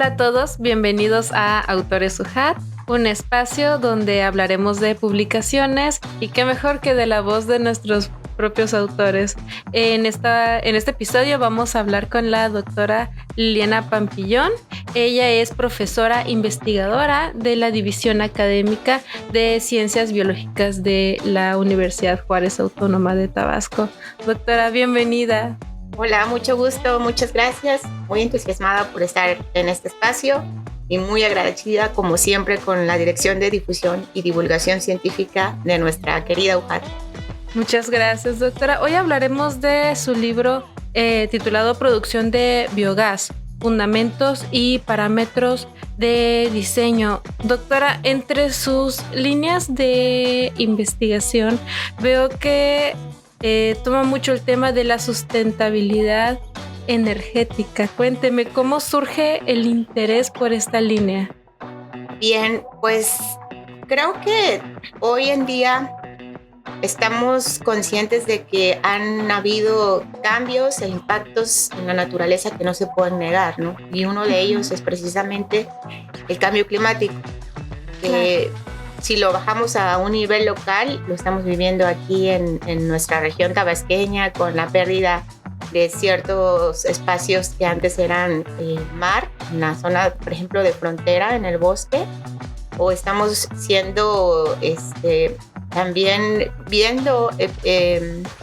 a todos, bienvenidos a Autores UJAT, un espacio donde hablaremos de publicaciones y qué mejor que de la voz de nuestros propios autores. En este episodio vamos a hablar con la doctora Liliana Pampillón. Ella es profesora investigadora de la División Académica de Ciencias Biológicas de la Universidad Juárez Autónoma de Tabasco. Doctora, bienvenida. Hola, mucho gusto, muchas gracias. Muy entusiasmada por estar en este espacio y muy agradecida, como siempre, con la Dirección de Difusión y Divulgación Científica de nuestra querida UJAT. Muchas gracias, doctora. Hoy hablaremos de su libro titulado Producción de Biogás, Fundamentos y Parámetros de Diseño. Doctora, entre sus líneas de investigación veo que toma mucho el tema de la sustentabilidad energética. Cuénteme, ¿cómo surge el interés por esta línea? Bien, pues creo que hoy en día estamos conscientes de que han habido cambios e impactos en la naturaleza que no se pueden negar, ¿no? Y uno de ellos es precisamente el cambio climático. Si lo bajamos a un nivel local, lo estamos viviendo aquí en nuestra región tabasqueña, con la pérdida de ciertos espacios que antes eran mar, en la zona, por ejemplo, de frontera, en el bosque, o estamos siendo también viendo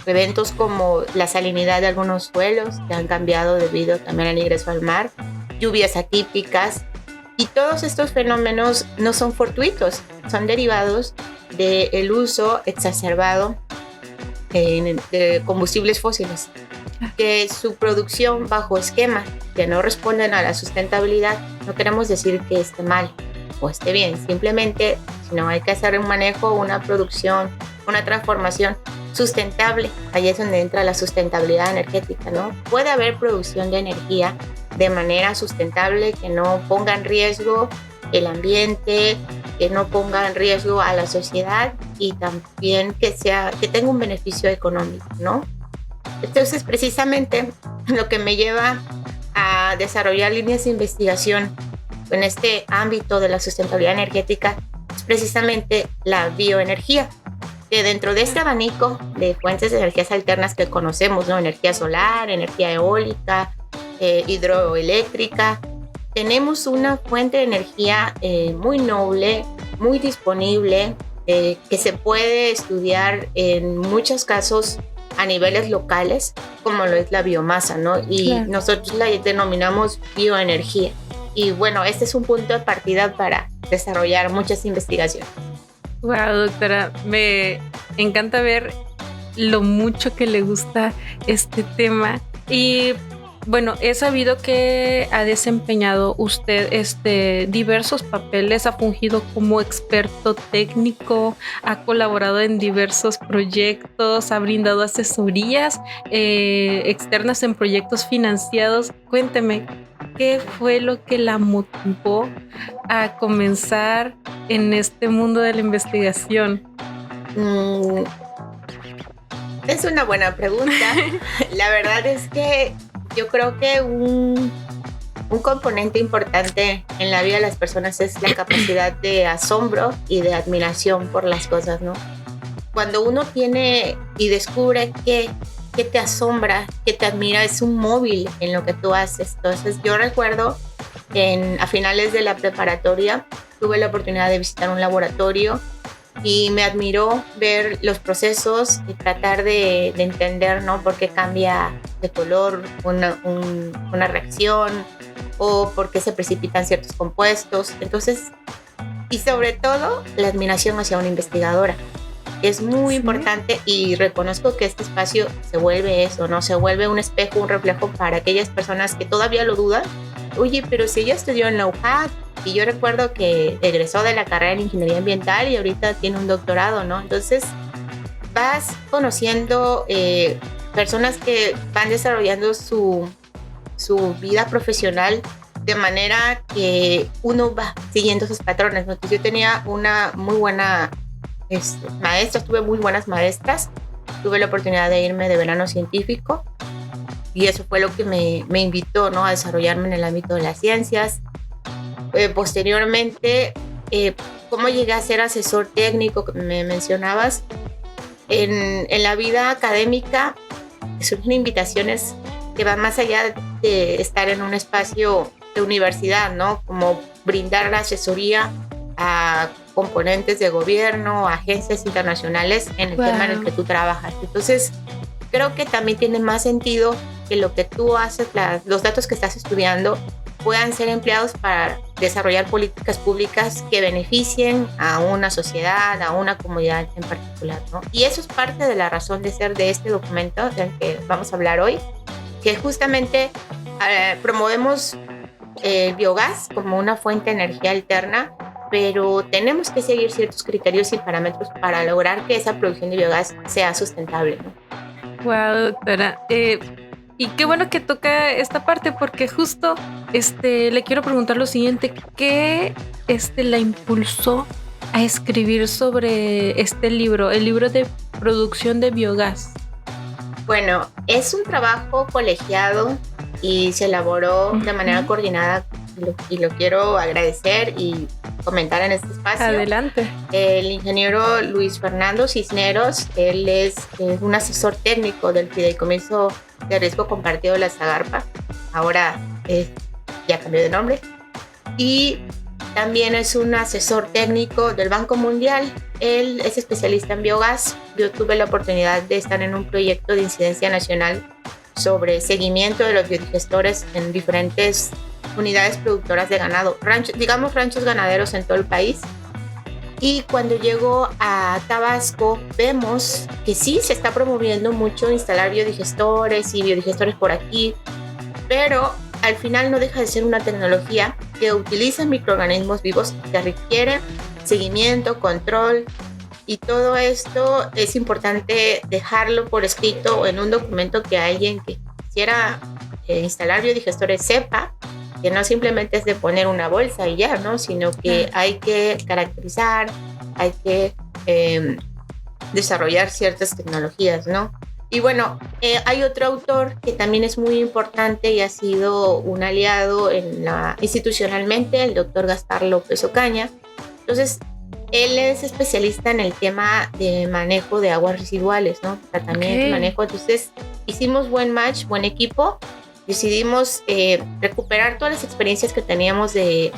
eventos como la salinidad de algunos suelos que han cambiado debido también al ingreso al mar, lluvias atípicas. Y todos estos fenómenos no son fortuitos, son derivados del uso exacerbado de combustibles fósiles, que su producción bajo esquemas que no responden a la sustentabilidad. No queremos decir que esté mal o esté bien, simplemente sino hay que hacer un manejo, una producción, una transformación sustentable. Ahí es donde entra la sustentabilidad energética, ¿no? Puede haber producción de energía de manera sustentable que no ponga en riesgo el ambiente, que no ponga en riesgo a la sociedad y también que tenga un beneficio económico, ¿no? Entonces, precisamente lo que me lleva a desarrollar líneas de investigación en este ámbito de la sustentabilidad energética es precisamente la bioenergía, que dentro de este abanico de fuentes de energías alternas que conocemos, ¿no? Energía solar, energía eólica, hidroeléctrica, tenemos una fuente de energía muy noble, muy disponible, que se puede estudiar en muchos casos a niveles locales, como lo es la biomasa, ¿no? Y claro, nosotros la denominamos bioenergía. Y bueno, este es un punto de partida para desarrollar muchas investigaciones. Wow, doctora, me encanta ver lo mucho que le gusta este tema. Y bueno, he sabido que ha desempeñado usted diversos papeles, ha fungido como experto técnico, ha colaborado en diversos proyectos, ha brindado asesorías externas en proyectos financiados. Cuénteme, ¿qué fue lo que la motivó a comenzar en este mundo de la investigación? Es una buena pregunta. La verdad es que yo creo que un componente importante en la vida de las personas es la capacidad de asombro y de admiración por las cosas, ¿no? Cuando uno tiene y descubre que te asombra, que te admira, es un móvil en lo que tú haces. Entonces yo recuerdo a finales de la preparatoria tuve la oportunidad de visitar un laboratorio y me admiró ver los procesos y tratar de entender, ¿no? Por qué cambia de color una reacción o por qué se precipitan ciertos compuestos. Entonces, y sobre todo, la admiración hacia una investigadora. Es muy importante y reconozco que este espacio se vuelve eso, ¿no? Se vuelve un espejo, un reflejo para aquellas personas que todavía lo dudan. Oye, pero si ella estudió en la UJAT, y yo recuerdo que egresó de la carrera de Ingeniería Ambiental y ahorita tiene un doctorado, ¿no? Entonces vas conociendo personas que van desarrollando su vida profesional de manera que uno va siguiendo esos patrones, ¿no? Entonces yo tenía una muy buena maestra, tuve muy buenas maestras, tuve la oportunidad de irme de verano científico y eso fue lo que me invitó, ¿no? A desarrollarme en el ámbito de las ciencias. posteriormente, cómo llegué a ser asesor técnico, que me mencionabas. En la vida académica surgen invitaciones que van más allá de estar en un espacio de universidad, ¿no? Como brindar asesoría a componentes de gobierno, agencias internacionales en el tema en el que tú trabajas. Entonces, creo que también tiene más sentido que lo que tú haces, los datos que estás estudiando, puedan ser empleados para desarrollar políticas públicas que beneficien a una sociedad, a una comunidad en particular, ¿no? Y eso es parte de la razón de ser de este documento del que vamos a hablar hoy, que justamente promovemos el biogás como una fuente de energía alterna, pero tenemos que seguir ciertos criterios y parámetros para lograr que esa producción de biogás sea sustentable, ¿no? Wow, doctora. Y qué bueno que toca esta parte, porque justo le quiero preguntar lo siguiente: ¿qué la impulsó a escribir sobre este libro, el libro de producción de biogás? Bueno, es un trabajo colegiado y se elaboró de manera coordinada, y lo quiero agradecer y comentar en este espacio. Adelante. El ingeniero Luis Fernando Cisneros, él es un asesor técnico del Fideicomiso de Riesgo Compartido de la Zagarpa, ahora ya cambió de nombre, y también es un asesor técnico del Banco Mundial. Él es especialista en biogás. Yo tuve la oportunidad de estar en un proyecto de incidencia nacional sobre seguimiento de los biodigestores en diferentes unidades productoras de ganado, ranchos ganaderos en todo el país. Y cuando llego a Tabasco, vemos que sí se está promoviendo mucho instalar biodigestores y biodigestores por aquí, pero al final no deja de ser una tecnología que utiliza microorganismos vivos, que requiere seguimiento, control, y todo esto es importante dejarlo por escrito o en un documento que alguien que quisiera instalar biodigestores sepa que no simplemente es de poner una bolsa y ya, ¿no? Sino que hay que caracterizar, hay que desarrollar ciertas tecnologías, ¿no? Y bueno, hay otro autor que también es muy importante y ha sido un aliado institucionalmente, el doctor Gaspar López Ocaña. Entonces, él es especialista en el tema de manejo de aguas residuales, ¿no? Tratamiento y manejo. Entonces, hicimos buen match, buen equipo. Decidimos recuperar todas las experiencias que teníamos del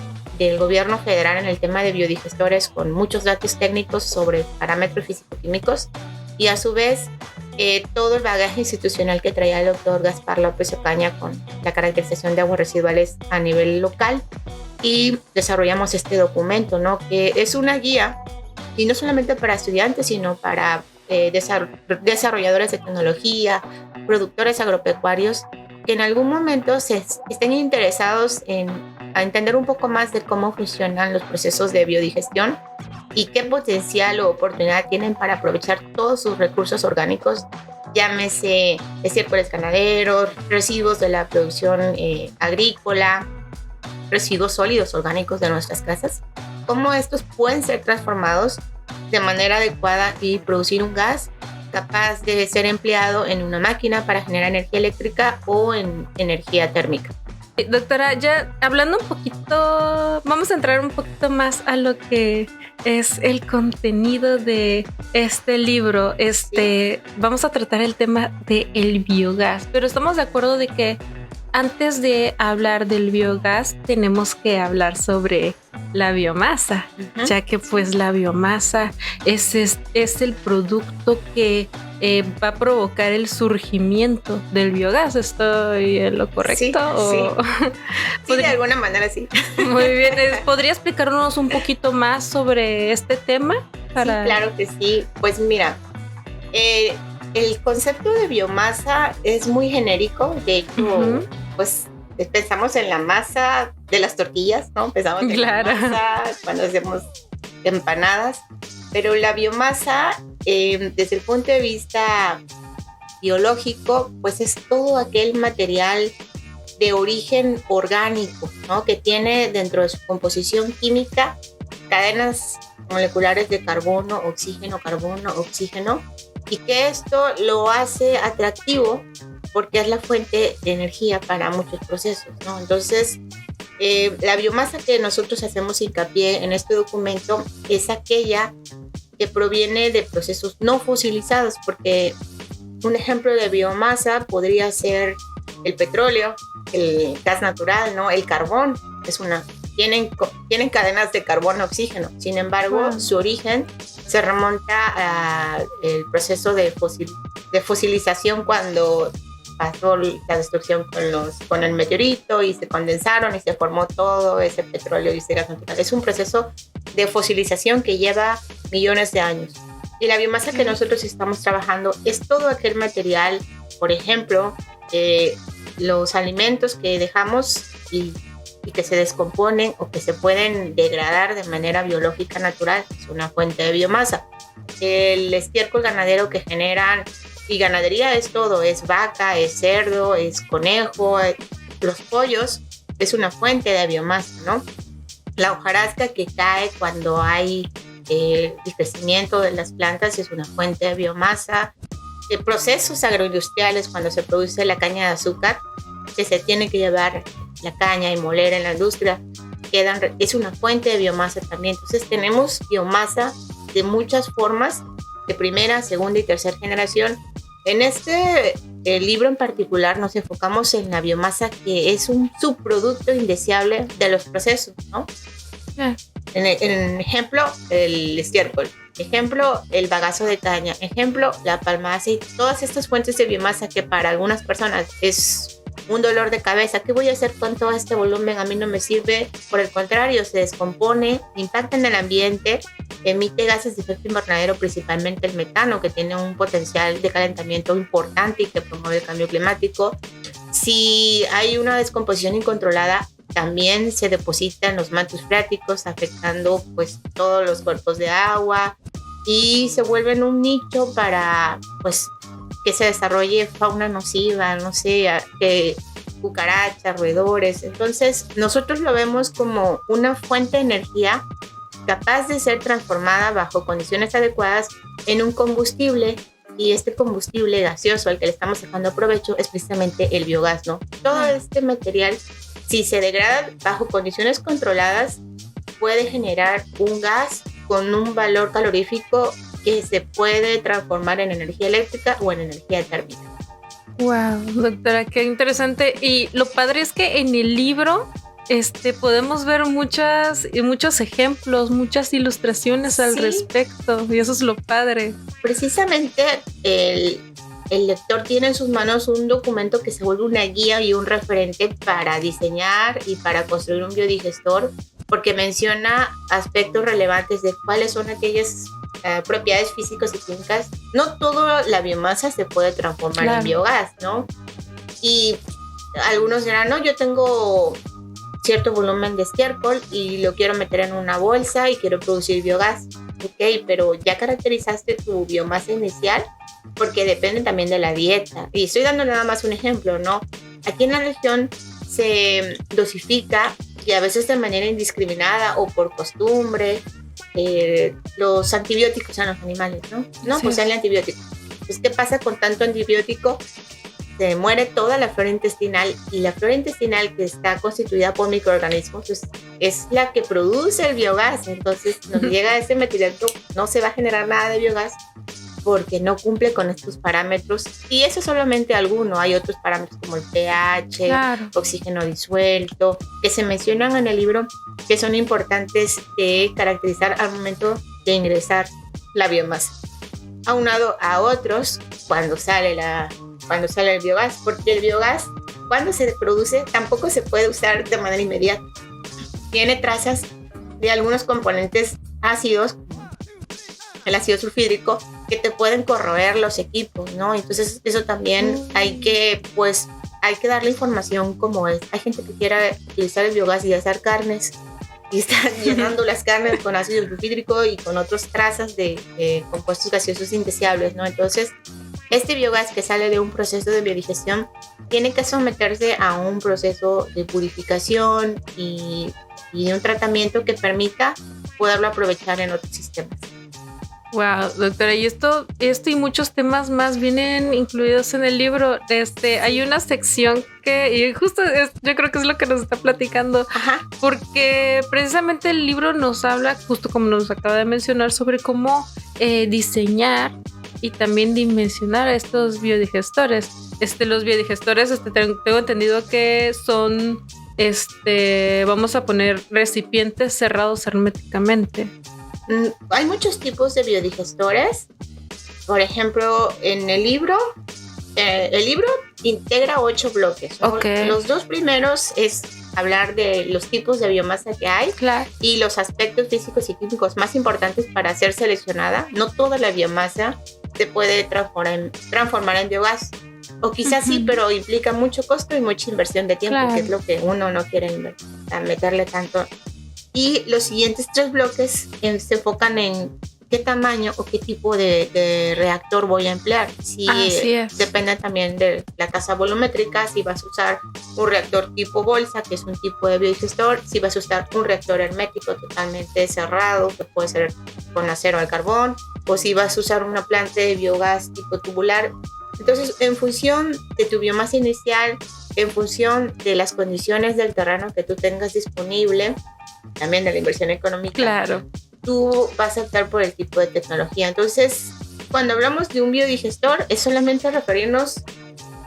gobierno federal en el tema de biodigestores, con muchos datos técnicos sobre parámetros físico-químicos, y a su vez todo el bagaje institucional que traía el doctor Gaspar López Ocaña con la caracterización de aguas residuales a nivel local, y desarrollamos este documento, ¿no? Que es una guía, y no solamente para estudiantes, sino para desarrolladores de tecnología, productores agropecuarios, que en algún momento estén interesados en entender un poco más de cómo funcionan los procesos de biodigestión y qué potencial o oportunidad tienen para aprovechar todos sus recursos orgánicos, llámese estiércoles ganaderos, residuos de la producción agrícola, residuos sólidos orgánicos de nuestras casas, cómo estos pueden ser transformados de manera adecuada y producir un gas capaz de ser empleado en una máquina para generar energía eléctrica o en energía térmica. Doctora, ya hablando un poquito, vamos a entrar un poquito más a lo que es el contenido de este libro. Vamos a tratar el tema del biogás, pero estamos de acuerdo de que antes de hablar del biogás tenemos que hablar sobre la biomasa, ya que pues la biomasa es el producto que va a provocar el surgimiento del biogás. ¿Estoy en lo correcto? Sí, de alguna manera sí. Muy bien. ¿Podría explicarnos un poquito más sobre este tema? Sí, claro que sí. Pues mira, el concepto de biomasa es muy genérico. De hecho, pues pensamos en la masa de las tortillas, ¿no? Pensamos en la masa cuando hacemos empanadas, pero la biomasa, desde el punto de vista biológico, pues es todo aquel material de origen orgánico, ¿no? Que tiene dentro de su composición química cadenas moleculares de carbono, oxígeno, y que esto lo hace atractivo porque es la fuente de energía para muchos procesos, ¿no? Entonces, La biomasa que nosotros hacemos hincapié en este documento es aquella que proviene de procesos no fosilizados, porque un ejemplo de biomasa podría ser el petróleo, el gas natural, ¿no? El carbón. Tienen cadenas de carbono-oxígeno. Sin embargo, su origen se remonta al proceso de fosilización cuando pasó la destrucción con el meteorito y se condensaron y se formó todo ese petróleo y ese gas natural. Es un proceso de fosilización que lleva millones de años. Y la biomasa que nosotros estamos trabajando es todo aquel material, por ejemplo, los alimentos que dejamos y que se descomponen o que se pueden degradar de manera biológica natural, es una fuente de biomasa. El estiércol ganadero que generan, y ganadería es todo, es vaca, es cerdo, es conejo, los pollos, es una fuente de biomasa, ¿no? La hojarasca que cae cuando hay el crecimiento de las plantas es una fuente de biomasa. Procesos agroindustriales, cuando se produce la caña de azúcar, que se tiene que llevar la caña y moler en la industria, es una fuente de biomasa también. Entonces tenemos biomasa de muchas formas, de primera, segunda y tercera generación. En este libro en particular nos enfocamos en la biomasa, que es un subproducto indeseable de los procesos, ¿no? En ejemplo, el estiércol. Ejemplo, el bagazo de caña. Ejemplo, la palma de aceite. Todas estas fuentes de biomasa que para algunas personas es un dolor de cabeza. ¿Qué voy a hacer con todo este volumen? A mí no me sirve. Por el contrario, se descompone, impacta en el ambiente, emite gases de efecto invernadero, principalmente el metano, que tiene un potencial de calentamiento importante y que promueve el cambio climático. Si hay una descomposición incontrolada, también se deposita en los mantos freáticos, afectando pues todos los cuerpos de agua, y se vuelven un nicho para pues que se desarrolle fauna nociva, no sé, cucarachas, roedores. Entonces nosotros lo vemos como una fuente de energía capaz de ser transformada bajo condiciones adecuadas en un combustible, y este combustible gaseoso al que le estamos sacando provecho es precisamente el biogás, ¿no? Todo este material, si se degrada bajo condiciones controladas, puede generar un gas con un valor calorífico que se puede transformar en energía eléctrica o en energía térmica. Wow, doctora, qué interesante. Y lo padre es que en el libro podemos ver muchos ejemplos, muchas ilustraciones al respecto, y eso es lo padre. Precisamente el lector tiene en sus manos un documento que se vuelve una guía y un referente para diseñar y para construir un biodigestor, porque menciona aspectos relevantes de cuáles son aquellas propiedades físicas y químicas. No toda la biomasa se puede transformar en biogás, ¿no? Y algunos dirán, no, yo tengo cierto volumen de estiércol y lo quiero meter en una bolsa y quiero producir biogás. Ok, pero ya caracterizaste tu biomasa inicial, porque depende también de la dieta. Y estoy dando nada más un ejemplo, ¿no? Aquí en la región se dosifica, y a veces de manera indiscriminada o por costumbre, los antibióticos en los animales, ¿no? No, pues el antibiótico. Pues, ¿qué pasa con tanto antibiótico? Se muere toda la flora intestinal, y la flora intestinal, que está constituida por microorganismos, pues, es la que produce el biogás. Entonces nos llega ese metilento, no se va a generar nada de biogás porque no cumple con estos parámetros, y eso solamente alguno. Hay otros parámetros como el pH, oxígeno disuelto, que se mencionan en el libro, que son importantes de caracterizar al momento de ingresar la biomasa, aunado a otros cuando sale el biogás, porque el biogás, cuando se produce, tampoco se puede usar de manera inmediata. Tiene trazas de algunos componentes ácidos, el ácido sulfídrico, que te pueden corroer los equipos, ¿no? Entonces eso también hay que darle información como es. Hay gente que quiera utilizar el biogás y hacer carnes, y está llenando las carnes con ácido sulfídrico y con otras trazas de compuestos gaseosos indeseables, ¿no? Entonces este biogás que sale de un proceso de biodigestión tiene que someterse a un proceso de purificación y un tratamiento que permita poderlo aprovechar en otros sistemas. Wow, doctora, y esto y muchos temas más vienen incluidos en el libro. Hay una sección y justo yo creo que es lo que nos está platicando. Ajá. Porque precisamente el libro nos habla, justo como nos acaba de mencionar, sobre cómo diseñar y también dimensionar estos biodigestores. Los biodigestores, tengo entendido que son, vamos a poner recipientes cerrados herméticamente. Hay muchos tipos de biodigestores. Por ejemplo, en el libro integra 8 bloques, ¿no? Okay. Los 2 primeros es hablar de los tipos de biomasa que hay, claro, y los aspectos físicos y químicos más importantes para ser seleccionada. No toda la biomasa se puede transformar en biogás, o quizás sí, pero implica mucho costo y mucha inversión de tiempo, claro, que es lo que uno no quiere meterle tanto. Y los siguientes 3 bloques se enfocan en qué tamaño o qué tipo de reactor voy a emplear. Depende también de la tasa volumétrica, si vas a usar un reactor tipo bolsa, que es un tipo de biodigestor, si vas a usar un reactor hermético totalmente cerrado, que puede ser con acero al carbón, o si vas a usar una planta de biogás tipo tubular. Entonces, en función de tu biomasa inicial, en función de las condiciones del terreno que tú tengas disponible, también de la inversión económica, claro, tú vas a optar por el tipo de tecnología. Entonces, cuando hablamos de un biodigestor, es solamente referirnos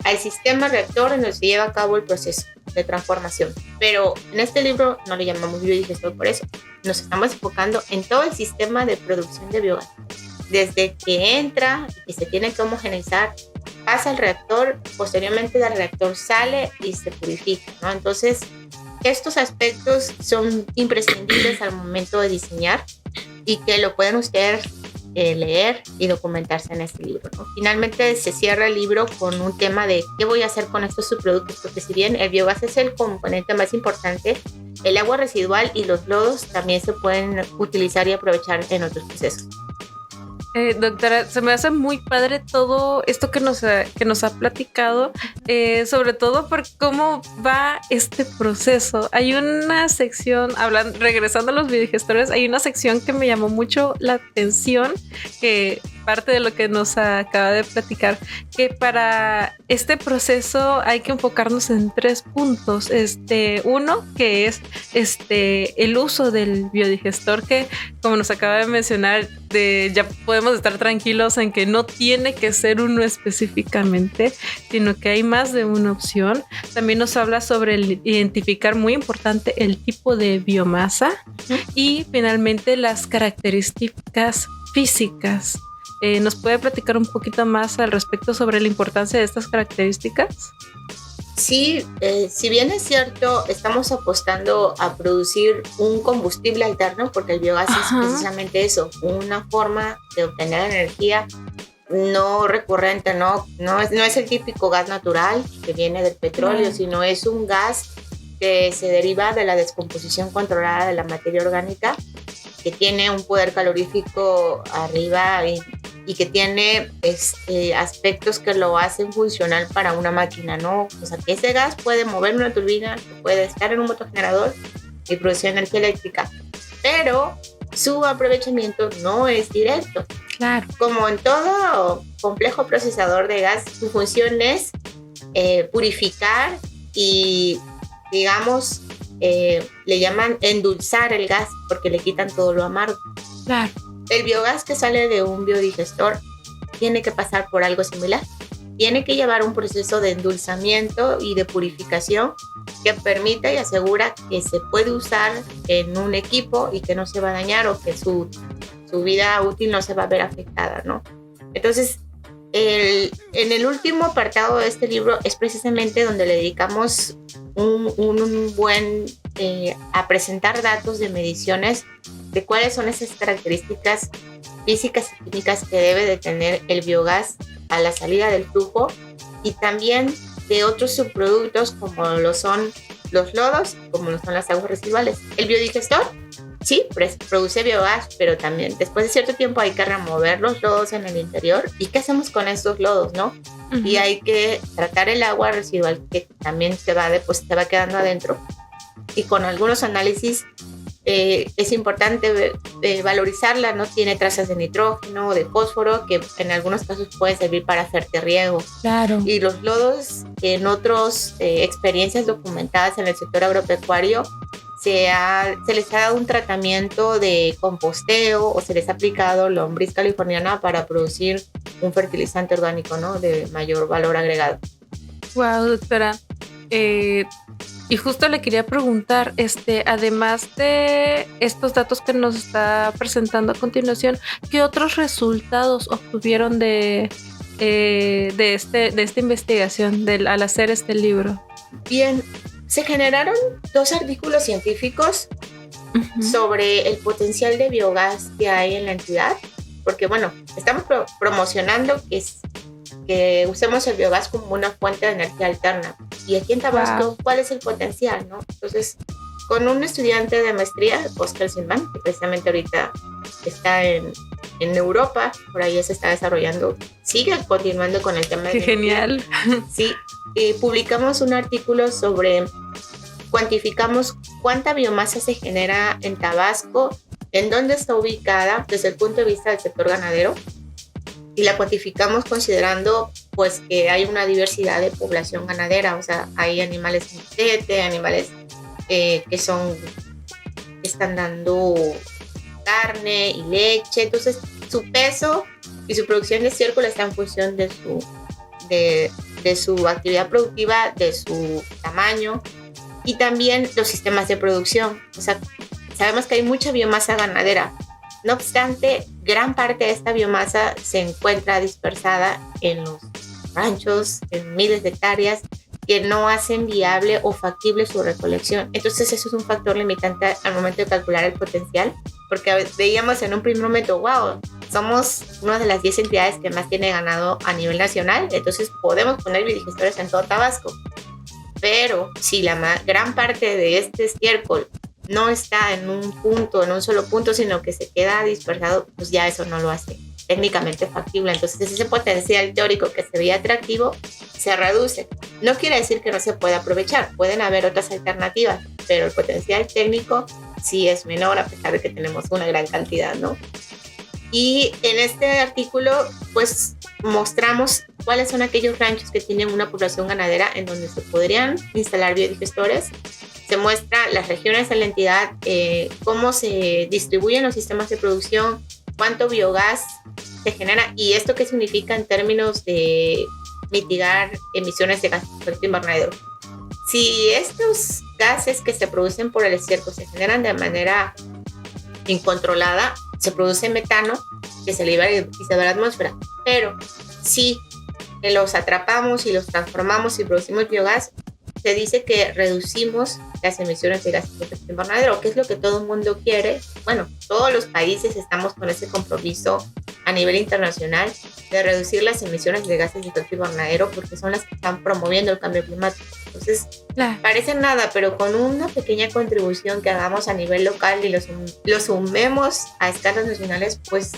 al sistema reactor en el que se lleva a cabo el proceso de transformación. Pero en este libro no le llamamos biodigestor por eso. Nos estamos enfocando en todo el sistema de producción de biogás. Desde que entra y se tiene que homogeneizar, pasa al reactor, posteriormente del reactor sale y se purifica, ¿no? Entonces, estos aspectos son imprescindibles al momento de diseñar y que lo pueden ustedes leer y documentarse en este libro, ¿no? Finalmente se cierra el libro con un tema de qué voy a hacer con estos subproductos, porque si bien el biogás es el componente más importante, el agua residual y los lodos también se pueden utilizar y aprovechar en otros procesos. Doctora, se me hace muy padre todo esto que nos ha platicado, sobre todo por cómo va este proceso. Hay una sección, regresando a los biodigestores, hay una sección que me llamó mucho la atención, que parte de lo que nos acaba de platicar, que para este proceso hay que enfocarnos en 3 puntos. Uno, que es el uso del biodigestor, que como nos acaba de mencionar, ya podemos estar tranquilos en que no tiene que ser uno específicamente, sino que hay más de una opción. También nos habla sobre identificar, muy importante, el tipo de biomasa y finalmente las características físicas. ¿Nos puede platicar un poquito más al respecto sobre la importancia de estas características? Sí, si bien es cierto, estamos apostando a producir un combustible alterno, porque el biogás es precisamente eso, una forma de obtener energía no recurrente, no es el típico gas natural que viene del petróleo, sino es un gas que se deriva de la descomposición controlada de la materia orgánica, que tiene un poder calorífico arriba y que tiene aspectos que lo hacen funcional para una máquina, ¿no? O sea, que ese gas puede mover una turbina, puede estar en un motogenerador y producir energía eléctrica, pero su aprovechamiento no es directo. Claro. Como en todo complejo procesador de gas, su función es purificar y, digamos, le llaman endulzar el gas, porque le quitan todo lo amargo. Claro. El biogás que sale de un biodigestor tiene que pasar por algo similar. Tiene que llevar un proceso de endulzamiento y de purificación que permita y asegura que se puede usar en un equipo y que no se va a dañar, o que su vida útil no se va a ver afectada, ¿no? Entonces, en el último apartado de este libro es precisamente donde le dedicamos un buen a presentar datos de mediciones de cuáles son esas características físicas y químicas que debe de tener el biogás a la salida del flujo, y también de otros subproductos como lo son los lodos, como lo son las aguas residuales. El biodigestor sí produce biogás, pero también después de cierto tiempo hay que remover los lodos en el interior. ¿Y qué hacemos con estos lodos, no? Y hay que tratar el agua residual que también se va quedando adentro, y con algunos análisis es importante valorizarla, no tiene trazas de nitrógeno o de fósforo, que en algunos casos puede servir para fertirriego. Claro. Y los lodos, en otras experiencias documentadas en el sector agropecuario, se les ha dado un tratamiento de composteo o se les ha aplicado lombriz californiana para producir un fertilizante orgánico, ¿no?, de mayor valor agregado. Wow, doctora. Y justo le quería preguntar, además de estos datos que nos está presentando a continuación, ¿qué otros resultados obtuvieron de esta investigación al hacer este libro? Bien, se generaron 2 artículos científicos sobre el potencial de biogás que hay en la entidad, porque bueno, estamos promocionando que usemos el biogás como una fuente de energía alterna. Y aquí en Tabasco, ¿cuál es el potencial, no? Entonces, con un estudiante de maestría, Oscar Silman, que precisamente ahorita está en Europa, por ahí se está desarrollando, sigue continuando con el tema de... ¡Qué genial! Sí, publicamos un artículo sobre, cuantificamos cuánta biomasa se genera en Tabasco, en dónde está ubicada desde el punto de vista del sector ganadero, y la cuantificamos considerando pues que hay una diversidad de población ganadera, o sea, hay animales en tete, animales que están dando carne y leche, entonces su peso y su producción de estiércol está en función de su actividad productiva, de su tamaño y también los sistemas de producción. O sea, sabemos que hay mucha biomasa ganadera. No obstante, gran parte de esta biomasa se encuentra dispersada en los ranchos, en miles de hectáreas, que no hacen viable o factible su recolección. Entonces eso es un factor limitante al momento de calcular el potencial, porque veíamos en un primer momento, wow, somos una de las 10 entidades que más tiene ganado a nivel nacional, entonces podemos poner biodigestores en todo Tabasco. Pero si la gran parte de este estiércol no está en un solo punto, sino que se queda dispersado, pues ya eso no lo hace técnicamente factible. Entonces ese potencial teórico que se veía atractivo se reduce. No quiere decir que no se pueda aprovechar, pueden haber otras alternativas, pero el potencial técnico sí es menor a pesar de que tenemos una gran cantidad, ¿no? Y en este artículo pues mostramos cuáles son aquellos ranchos que tienen una población ganadera en donde se podrían instalar biodigestores. Se muestra las regiones de la entidad, cómo se distribuyen los sistemas de producción, cuánto biogás se genera y esto qué significa en términos de mitigar emisiones de gases de efecto invernadero. Si estos gases que se producen por el estiércol se generan de manera incontrolada, se produce metano que se libera y se va a la atmósfera. Pero si los atrapamos y los transformamos y producimos biogás, se dice que reducimos las emisiones de gases de efecto invernadero, que es lo que todo el mundo quiere. Bueno, todos los países estamos con ese compromiso a nivel internacional de reducir las emisiones de gases de efecto invernadero porque son las que están promoviendo el cambio climático. Entonces, parece nada, pero con una pequeña contribución que hagamos a nivel local y lo sumemos a escalas nacionales, pues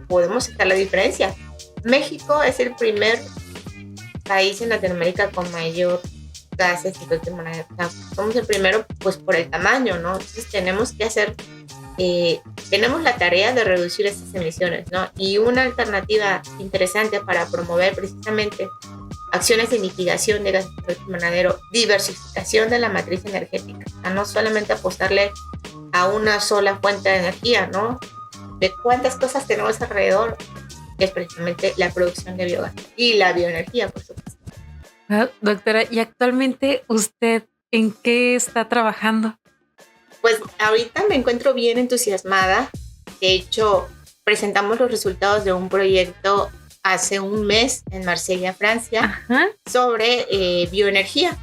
podemos sacar la diferencia. México es el primer país en Latinoamérica con mayor gases de efecto invernadero. Somos el primero pues por el tamaño, ¿no? Entonces tenemos la tarea de reducir esas emisiones, ¿no? Y una alternativa interesante para promover precisamente acciones de mitigación de gases de efecto invernadero, diversificación de la matriz energética, a no solamente apostarle a una sola fuente de energía, ¿no? De cuántas cosas tenemos alrededor, es precisamente la producción de biogás y la bioenergía, por supuesto. Doctora, ¿y actualmente usted en qué está trabajando? Pues ahorita me encuentro bien entusiasmada. De hecho, presentamos los resultados de un proyecto hace un mes en Marsella, Francia, sobre bioenergía,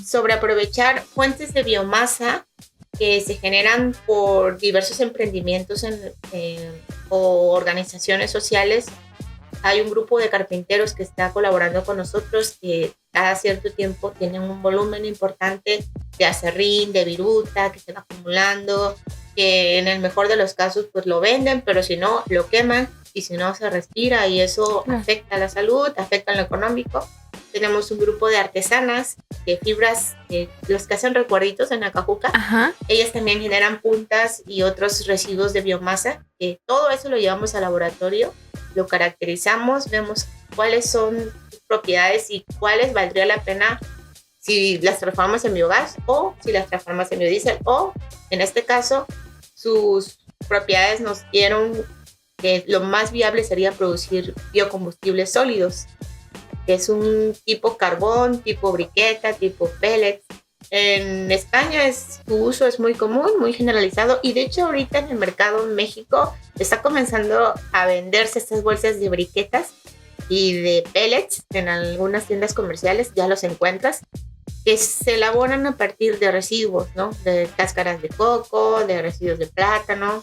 sobre aprovechar fuentes de biomasa que se generan por diversos emprendimientos o organizaciones sociales. Hay un grupo de carpinteros que está colaborando con nosotros que cada cierto tiempo tienen un volumen importante de acerrín, de viruta que se va acumulando, que en el mejor de los casos pues lo venden, pero si no, lo queman y si no se respira y eso afecta a la salud, afecta a lo económico. Tenemos un grupo de artesanas de fibras, los que hacen recuerditos en Acajuca. Ajá. Ellas también generan puntas y otros residuos de biomasa. Todo eso lo llevamos al laboratorio, lo caracterizamos, vemos cuáles son sus propiedades y cuáles valdría la pena si las transformamos en biogás o si las transformamos en biodiesel, o en este caso sus propiedades nos dieron que lo más viable sería producir biocombustibles sólidos, que es un tipo carbón, tipo briqueta, tipo pellets. En España su uso es muy común, muy generalizado, y de hecho ahorita en el mercado en México está comenzando a venderse estas bolsas de briquetas y de pellets en algunas tiendas comerciales, ya los encuentras, que se elaboran a partir de residuos, ¿no? De cáscaras de coco, de residuos de plátano.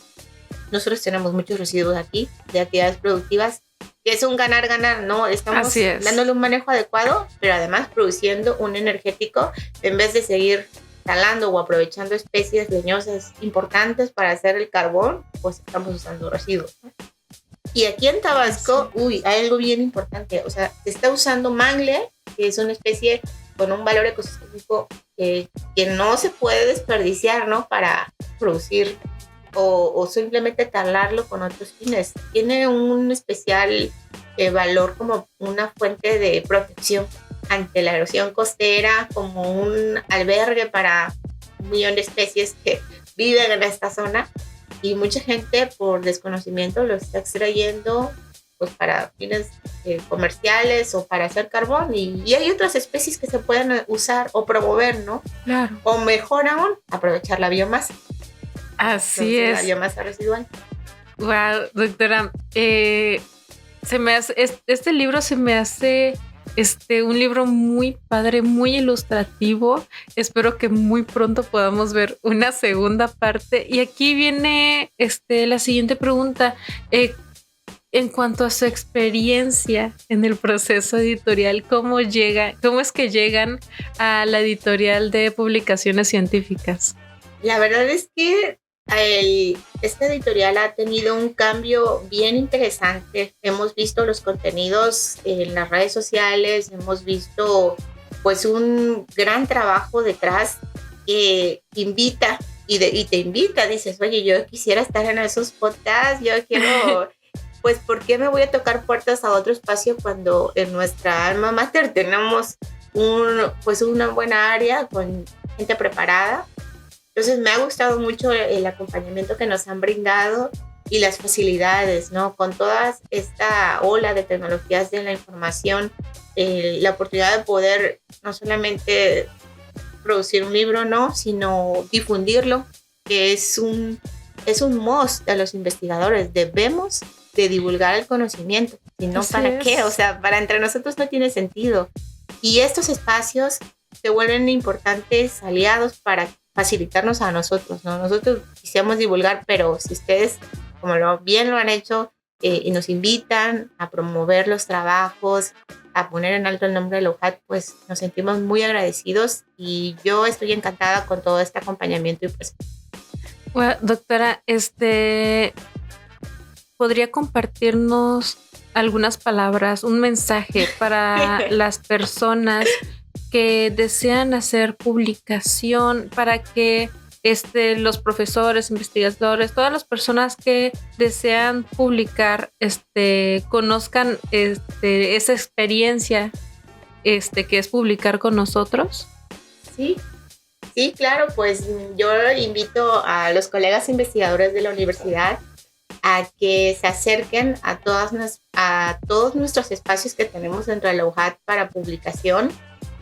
Nosotros tenemos muchos residuos aquí de actividades productivas, que es un ganar-ganar, ¿no? Estamos dándole un manejo adecuado, pero además produciendo un energético en vez de seguir talando o aprovechando especies leñosas importantes para hacer el carbón, pues estamos usando residuos, ¿no? Y aquí en Tabasco, hay algo bien importante, o sea, se está usando mangle, que es una especie con un valor ecosistémico que no se puede desperdiciar, ¿no? Para producir o simplemente talarlo con otros fines. Tiene un especial valor como una fuente de protección ante la erosión costera, como un albergue para un millón de especies que viven en esta zona, y mucha gente por desconocimiento lo está extrayendo pues para fines comerciales o para hacer carbón, y hay otras especies que se pueden usar o promover, ¿no? Claro. O mejor aún, aprovechar la biomasa. Así Entonces, es. la biomasa residual. Wow, doctora, este libro se me hace un libro muy padre, muy ilustrativo. Espero que muy pronto podamos ver una segunda parte. Y aquí viene la siguiente pregunta. En cuanto a su experiencia en el proceso editorial, ¿cómo es que llegan a la editorial de publicaciones científicas? La verdad es que esta editorial ha tenido un cambio bien interesante. Hemos visto los contenidos en las redes sociales, hemos visto pues un gran trabajo detrás que invita y te invita, dices, oye, yo quisiera estar en esos podcasts, yo quiero... Pues, ¿por qué me voy a tocar puertas a otro espacio cuando en nuestra alma mater tenemos una buena área con gente preparada? Entonces, me ha gustado mucho el acompañamiento que nos han brindado y las facilidades, ¿no? Con toda esta ola de tecnologías de la información, la oportunidad de poder no solamente producir un libro, ¿no? Sino difundirlo, que es un must de los investigadores. Debemos de divulgar el conocimiento, si no, ¿para qué? O sea, para entre nosotros no tiene sentido. Y estos espacios se vuelven importantes aliados para facilitarnos a nosotros, ¿no? Nosotros quisiéramos divulgar, pero si ustedes, como bien lo han hecho, y nos invitan a promover los trabajos, a poner en alto el nombre de la UJAT, pues nos sentimos muy agradecidos, y yo estoy encantada con todo este acompañamiento y pues. Bueno, doctora, ¿podría compartirnos algunas palabras, un mensaje para las personas que desean hacer publicación, para que los profesores, investigadores, todas las personas que desean publicar, conozcan esa experiencia que es publicar con nosotros? Sí, claro, pues yo invito a los colegas investigadores de la universidad a que se acerquen a todos nuestros espacios que tenemos dentro de la UJAT para publicación.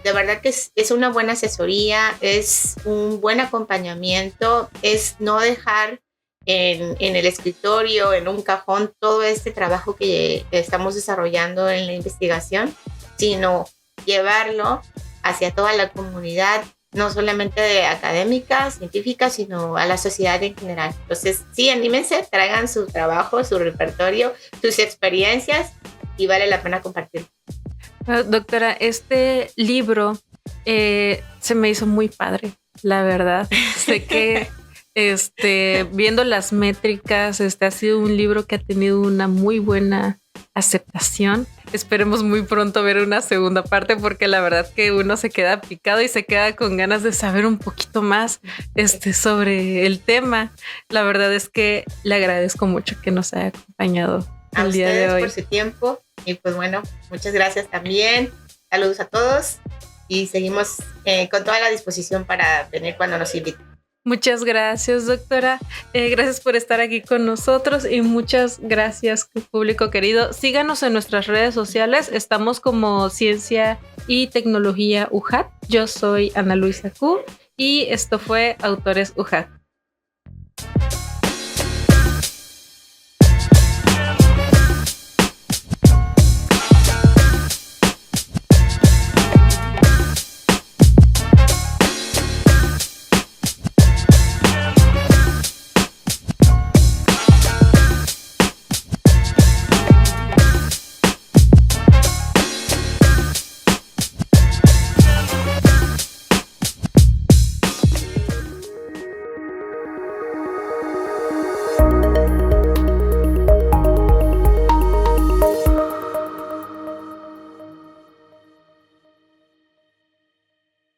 De verdad que es una buena asesoría, es un buen acompañamiento, es no dejar en el escritorio, en un cajón, todo este trabajo que estamos desarrollando en la investigación, sino llevarlo hacia toda la comunidad, no solamente académica, científica, sino a la sociedad en general. Entonces, sí, anímense, traigan su trabajo, su repertorio, sus experiencias, y vale la pena compartirlo. Doctora, este libro se me hizo muy padre, la verdad. Sé que Viendo las métricas, ha sido un libro que ha tenido una muy buena aceptación. Esperemos muy pronto ver una segunda parte, porque la verdad que uno se queda picado y se queda con ganas de saber un poquito más sobre el tema. La verdad es que le agradezco mucho que nos haya acompañado el día de hoy. Por su tiempo. Y pues bueno, muchas gracias también. Saludos a todos y seguimos con toda la disposición para venir cuando nos inviten. Muchas gracias, doctora. Gracias por estar aquí con nosotros y muchas gracias, público querido. Síganos en nuestras redes sociales. Estamos como Ciencia y Tecnología UJAT. Yo soy Ana Luisa Q y esto fue Autores UJAT.